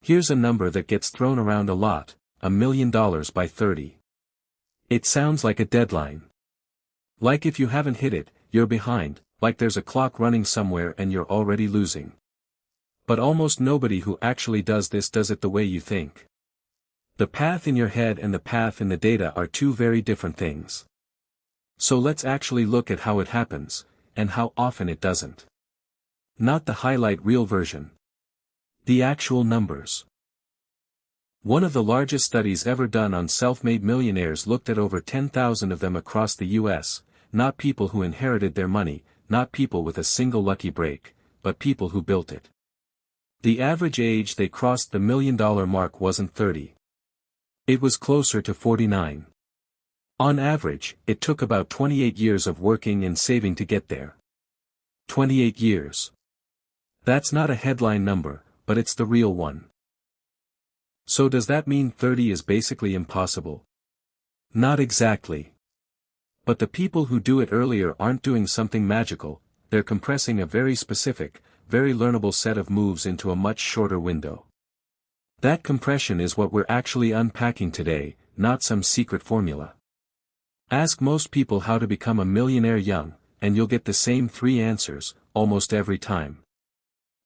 Here's a number that gets thrown around a lot, $1 million by 30. It sounds like a deadline. Like if you haven't hit it, you're behind, like there's a clock running somewhere and you're already losing. But almost nobody who actually does this does it the way you think. The path in your head and the path in the data are two very different things. So let's actually look at how it happens, and how often it doesn't. Not the highlight reel version. The actual numbers. One of the largest studies ever done on self-made millionaires looked at over 10,000 of them across the US, not people who inherited their money, not people with a single lucky break, but people who built it. The average age they crossed the $1 million mark wasn't 30. It was closer to 49. On average, it took about 28 years of working and saving to get there. 28 years. That's not a headline number, but it's the real one. So does that mean 30 is basically impossible? Not exactly. But the people who do it earlier aren't doing something magical, they're compressing a very specific, very learnable set of moves into a much shorter window. That compression is what we're actually unpacking today, not some secret formula. Ask most people how to become a millionaire young, and you'll get the same 3 answers, almost every time.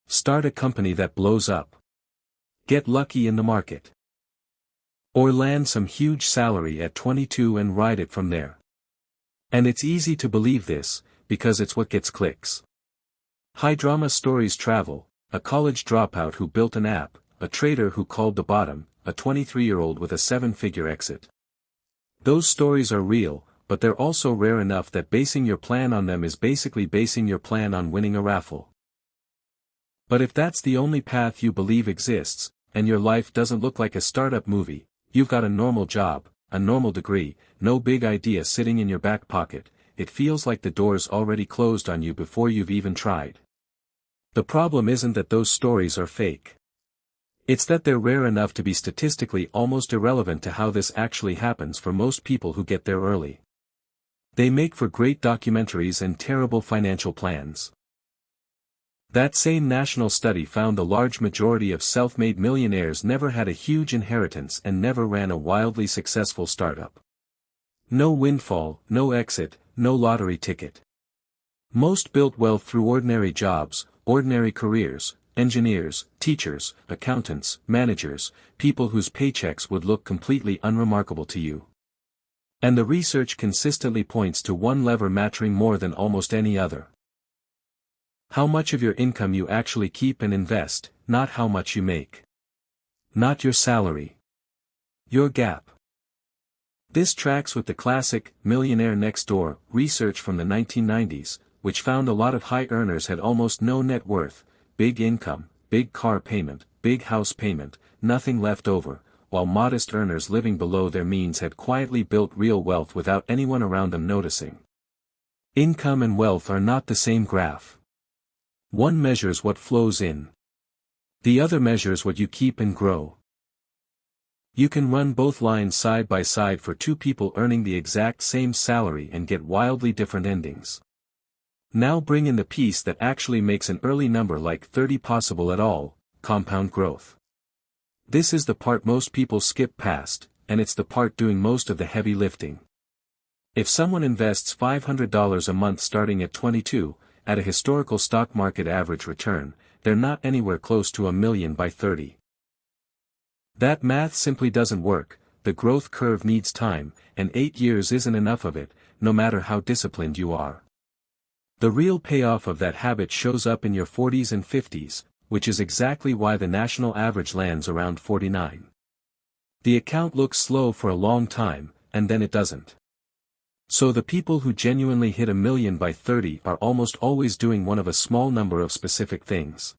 Start a company that blows up. Get lucky in the market. Or land some huge salary at 22 and ride it from there. And it's easy to believe this, because it's what gets clicks. High drama stories travel, a college dropout who built an app, a trader who called the bottom, a 23-year-old with a 7-figure exit. Those stories are real, but they're also rare enough that basing your plan on them is basically basing your plan on winning a raffle. But if that's the only path you believe exists, and your life doesn't look like a startup movie, you've got a normal job, a normal degree, no big idea sitting in your back pocket, it feels like the door's already closed on you before you've even tried. The problem isn't that those stories are fake. It's that they're rare enough to be statistically almost irrelevant to how this actually happens for most people who get there early. They make for great documentaries and terrible financial plans. That same national study found the large majority of self-made millionaires never had a huge inheritance and never ran a wildly successful startup. No windfall, no exit, no lottery ticket. Most built wealth through ordinary jobs, ordinary careers, engineers, teachers, accountants, managers, people whose paychecks would look completely unremarkable to you. And the research consistently points to one lever mattering more than almost any other. How much of your income you actually keep and invest, not how much you make. Not your salary. Your gap. This tracks with the classic Millionaire Next Door research from the 1990s, which found a lot of high earners had almost no net worth, big income, big car payment, big house payment, nothing left over, while modest earners living below their means had quietly built real wealth without anyone around them noticing. Income and wealth are not the same graph. One measures what flows in. The other measures what you keep and grow. You can run both lines side by side for 2 people earning the exact same salary and get wildly different endings. Now bring in the piece that actually makes an early number like 30 possible at all, compound growth. This is the part most people skip past, and it's the part doing most of the heavy lifting. If someone invests $500 a month starting at 22, at a historical stock market average return, they're not anywhere close to $1 million by 30. That math simply doesn't work, the growth curve needs time, and 8 years isn't enough of it, no matter how disciplined you are. The real payoff of that habit shows up in your 40s and 50s, which is exactly why the national average lands around 49. The account looks slow for a long time, and then it doesn't. So the people who genuinely hit $1 million by 30 are almost always doing one of a small number of specific things.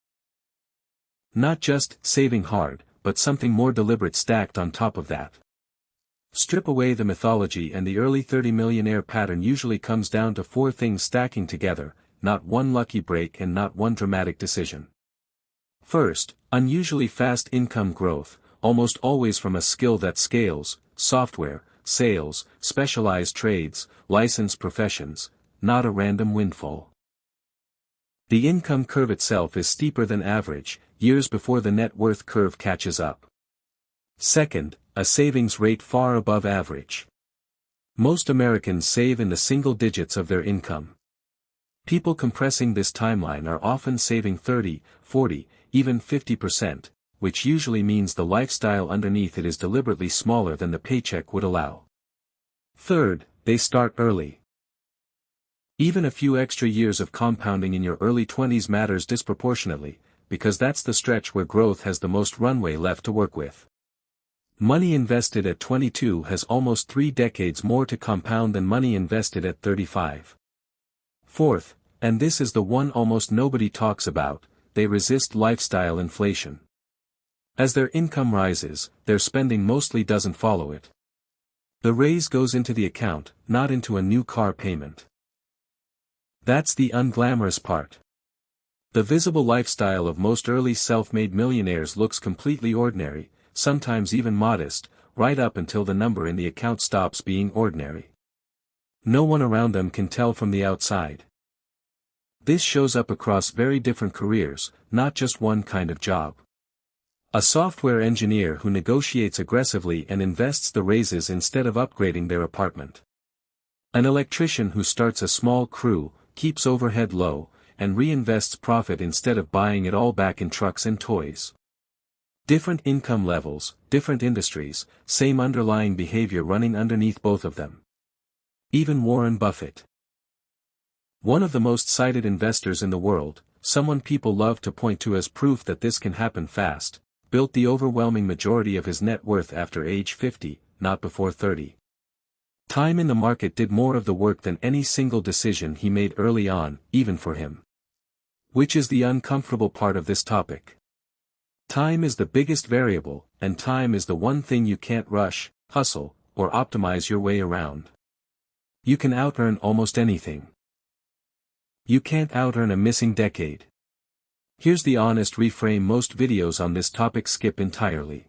Not just saving hard, but something more deliberate stacked on top of that. Strip away the mythology and the early 30 millionaire pattern usually comes down to 4 things stacking together, not one lucky break and not one dramatic decision. First, unusually fast income growth, almost always from a skill that scales, software, sales, specialized trades, licensed professions, not a random windfall. The income curve itself is steeper than average, years before the net worth curve catches up. Second, a savings rate far above average. Most Americans save in the single digits of their income. People compressing this timeline are often saving 30, 40, even 50%, which usually means the lifestyle underneath it is deliberately smaller than the paycheck would allow. Third, they start early. Even a few extra years of compounding in your early 20s matters disproportionately, because that's the stretch where growth has the most runway left to work with. Money invested at 22 has almost 3 decades more to compound than money invested at 35. Fourth, and this is the one almost nobody talks about, they resist lifestyle inflation. As their income rises, their spending mostly doesn't follow it. The raise goes into the account, not into a new car payment. That's the unglamorous part. The visible lifestyle of most early self-made millionaires looks completely ordinary, sometimes even modest, right up until the number in the account stops being ordinary. No one around them can tell from the outside. This shows up across very different careers, not just one kind of job. A software engineer who negotiates aggressively and invests the raises instead of upgrading their apartment. An electrician who starts a small crew, keeps overhead low, and reinvests profit instead of buying it all back in trucks and toys. Different income levels, different industries, same underlying behavior running underneath both of them. Even Warren Buffett, one of the most cited investors in the world, someone people love to point to as proof that this can happen fast, built the overwhelming majority of his net worth after age 50, not before 30. Time in the market did more of the work than any single decision he made early on, even for him. Which is the uncomfortable part of this topic. Time is the biggest variable, and time is the one thing you can't rush, hustle, or optimize your way around. You can out-earn almost anything. You can't out-earn a missing decade. Here's the honest reframe most videos on this topic skip entirely.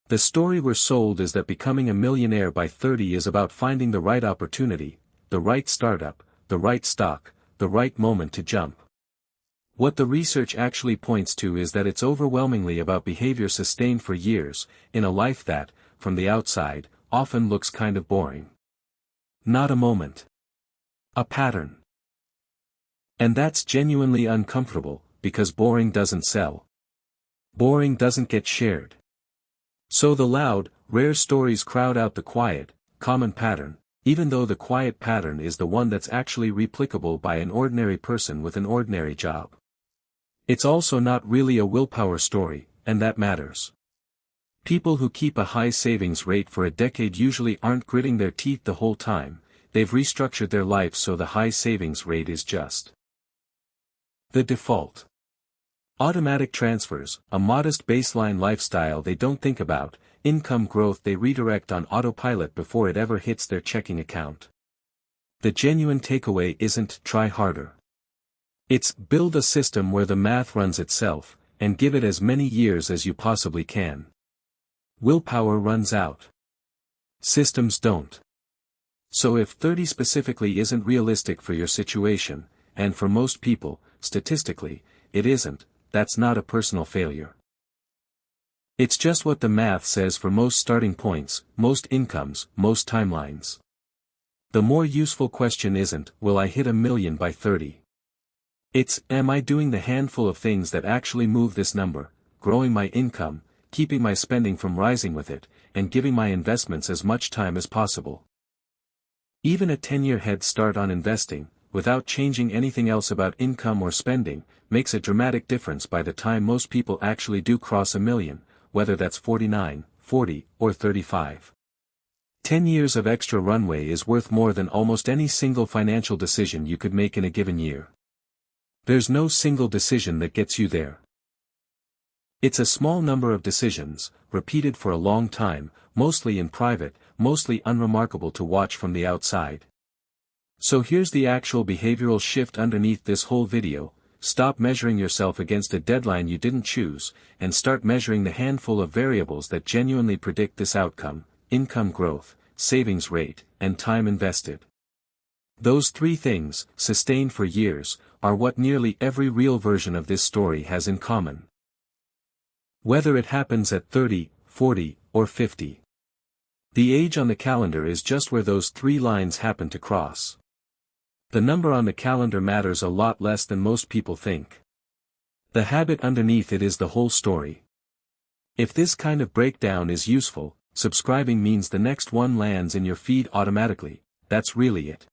The story we're sold is that becoming a millionaire by 30 is about finding the right opportunity, the right startup, the right stock, the right moment to jump. What the research actually points to is that it's overwhelmingly about behavior sustained for years, in a life that, from the outside, often looks kind of boring. Not a moment. A pattern. And that's genuinely uncomfortable, because boring doesn't sell. Boring doesn't get shared. So the loud, rare stories crowd out the quiet, common pattern, even though the quiet pattern is the one that's actually replicable by an ordinary person with an ordinary job. It's also not really a willpower story, and that matters. People who keep a high savings rate for a decade usually aren't gritting their teeth the whole time, they've restructured their life so the high savings rate is just the default. Automatic transfers, a modest baseline lifestyle they don't think about, income growth they redirect on autopilot before it ever hits their checking account. The genuine takeaway isn't try harder. It's build a system where the math runs itself, and give it as many years as you possibly can. Willpower runs out. Systems don't. So if 30 specifically isn't realistic for your situation, and for most people, statistically, it isn't, that's not a personal failure. It's just what the math says for most starting points, most incomes, most timelines. The more useful question isn't, will I hit $1 million by 30? It's, am I doing the handful of things that actually move this number, growing my income, keeping my spending from rising with it, and giving my investments as much time as possible? Even a 10-year head start on investing, without changing anything else about income or spending, makes a dramatic difference by the time most people actually do cross $1 million, whether that's 49, 40, or 35. 10 years of extra runway is worth more than almost any single financial decision you could make in a given year. There's no single decision that gets you there. It's a small number of decisions, repeated for a long time, mostly in private, mostly unremarkable to watch from the outside. So here's the actual behavioral shift underneath this whole video: stop measuring yourself against a deadline you didn't choose, and start measuring the handful of variables that genuinely predict this outcome: income growth, savings rate, and time invested. Those 3 things, sustained for years, are what nearly every real version of this story has in common. Whether it happens at 30, 40, or 50. The age on the calendar is just where those three lines happen to cross. The number on the calendar matters a lot less than most people think. The habit underneath it is the whole story. If this kind of breakdown is useful, subscribing means the next one lands in your feed automatically. That's really it.